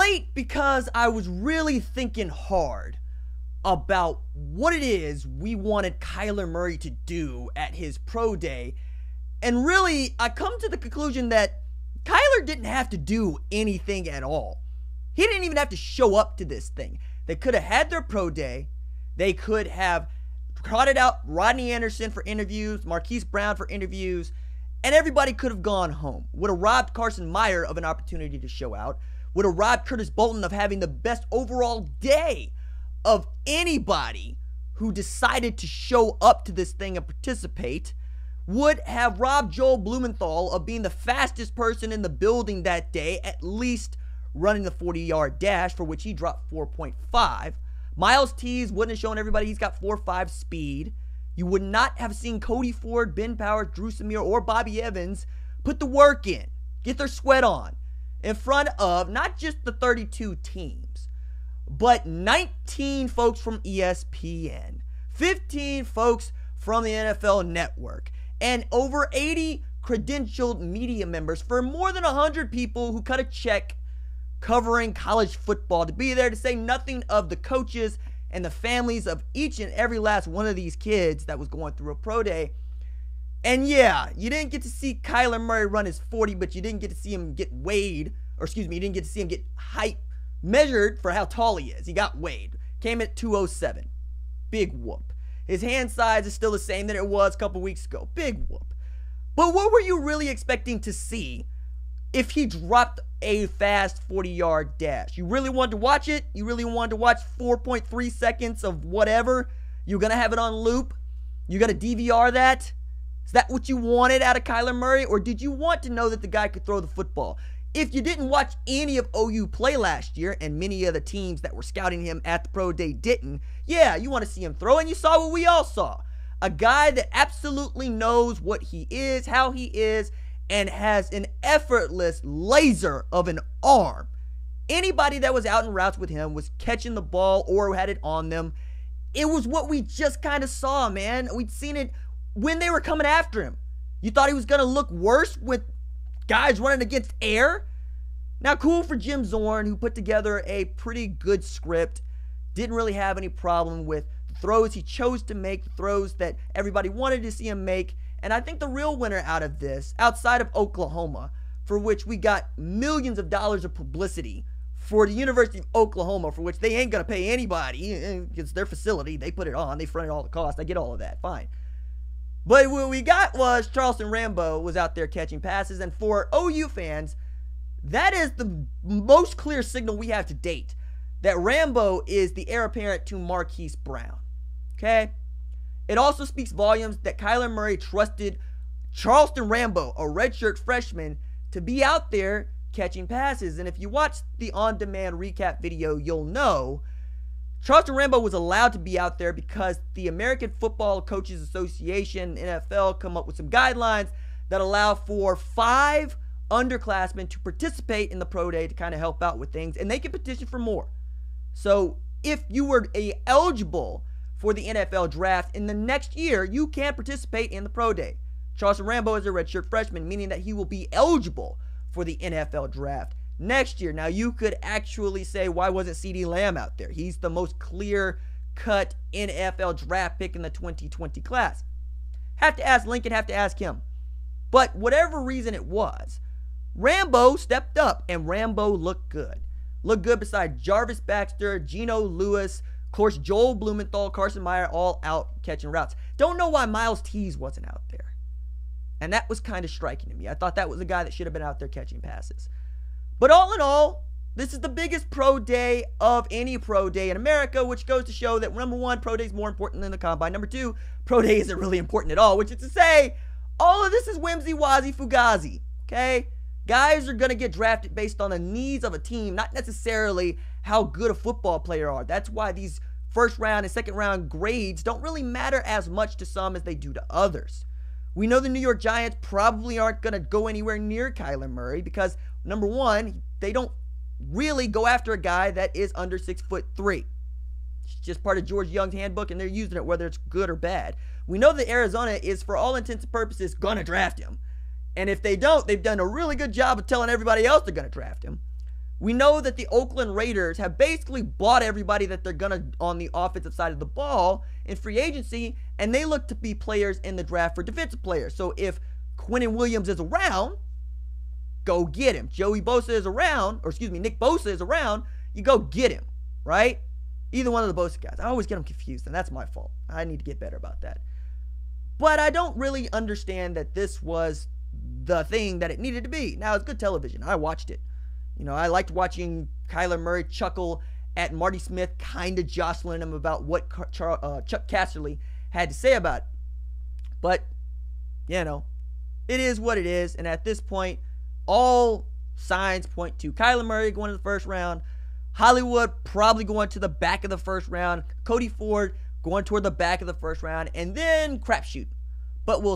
late because I was really thinking hard about what it is we wanted Kyler Murray to do at his pro day. And really, I come to the conclusion that Kyler didn't have to do anything at all. He didn't even have to show up to this thing. They could have had their pro day. They could have trotted out Rodney Anderson for interviews, Marquise Brown for interviews, and everybody could have gone home. Would have robbed Carson Meyer of an opportunity to show out. Would have robbed Curtis Bolton of having the best overall day of anybody who decided to show up to this thing and participate. Would have robbed Joel Blumenthal of being the fastest person in the building that day, at least running the 40-yard dash, for which he dropped 4.5. Miles Tees wouldn't have shown everybody he's got 4.5 speed. You would not have seen Cody Ford, Ben Powers, Drew Samia, or Bobby Evans put the work in, get their sweat on, in front of not just the 32 teams, but 19 folks from ESPN, 15 folks from the NFL Network, and over 80 credentialed media members for more than 100 people who cut a check covering college football to be there, to say nothing of the coaches and the families of each and every last one of these kids that was going through a pro day. And yeah, you didn't get to see Kyler Murray run his 40, but you didn't get to see him get weighed, or excuse me, you didn't get to see him get height measured for how tall he is. He got weighed. Came at 207. Big whoop. His hand size is still the same that it was a couple weeks ago. Big whoop. But what were you really expecting to see if he dropped a fast 40-yard dash? You really wanted to watch it? You really wanted to watch 4.3 seconds of whatever? You're going to have it on loop? You're going to DVR that? Is that what you wanted out of Kyler Murray? Or did you want to know that the guy could throw the football? If you didn't watch any of OU play last year, and many of the teams that were scouting him at the pro day didn't, yeah, you want to see him throw, and you saw what we all saw. A guy that absolutely knows what he is, how he is, and has an effortless laser of an arm. Anybody that was out in routes with him was catching the ball or had it on them. It was what we just kind of saw, man. We'd seen it when they were coming after him. You thought he was going to look worse with guys running against air? Now, cool for Jim Zorn, who put together a pretty good script. Didn't really have any problem with the throws he chose to make, the throws that everybody wanted to see him make. And I think the real winner out of this, outside of Oklahoma, for which we got millions of dollars of publicity for the University of Oklahoma, for which they ain't going to pay anybody. It's their facility. They put it on. They fronted all the cost. I get all of that. Fine. But what we got was Charleston Rambo was out there catching passes. And for OU fans, that is the most clear signal we have to date, that Rambo is the heir apparent to Marquise Brown. Okay? It also speaks volumes that Kyler Murray trusted Charleston Rambo, a redshirt freshman, to be out there catching passes. And if you watch the on-demand recap video, you'll know Charleston Rambo was allowed to be out there because the American Football Coaches Association, NFL, come up with some guidelines that allow for 5 underclassmen to participate in the pro day to kind of help out with things, and they can petition for more. So if you were eligible for the NFL draft in the next year, you can participate in the pro day. Charleston Rambo is a redshirt freshman, meaning that he will be eligible for the NFL draft next year. Now, you could actually say, why wasn't CeeDee Lamb out there? He's the most clear-cut NFL draft pick in the 2020 class. Have to ask Lincoln, have to ask him. But whatever reason it was, Rambo stepped up, and Rambo looked good. Looked good beside Jarvis Baxter, Geno Lewis, of course, Joel Blumenthal, Carson Meyer, all out catching routes. Don't know why Miles Tees wasn't out there. And that was kind of striking to me. I thought that was a guy that should have been out there catching passes. But all in all, this is the biggest pro day of any pro day in America, which goes to show that, number one, pro day is more important than the combine. Number two, pro day isn't really important at all, which is to say, all of this is whimsy, wazi, fugazi, okay? Guys are going to get drafted based on the needs of a team, not necessarily how good a football player are. That's why these first round and second round grades don't really matter as much to some as they do to others. We know the New York Giants probably aren't going to go anywhere near Kyler Murray because, number one, they don't really go after a guy that is under 6'3". It's just part of George Young's handbook, and they're using it whether it's good or bad. We know that Arizona is, for all intents and purposes, going to draft him. And if they don't, they've done a really good job of telling everybody else they're going to draft him. We know that the Oakland Raiders have basically bought everybody that they're going to on the offensive side of the ball in free agency, and they look to be players in the draft for defensive players. So if Quinnen Williams is around, go get him. Nick Bosa is around, you go get him, right? Either one of the Bosa guys. I always get them confused, and that's my fault. I need to get better about that. But I don't really understand that this was the thing that it needed to be. Now, it's good television. I watched it. I liked watching Kyler Murray chuckle at Marty Smith, kind of jostling him about what Chuck Casserly had to say about it. But, it is what it is. And at this point, all signs point to Kyler Murray going to the first round, Hollywood probably going to the back of the first round, Cody Ford going toward the back of the first round, and then crapshoot. But we'll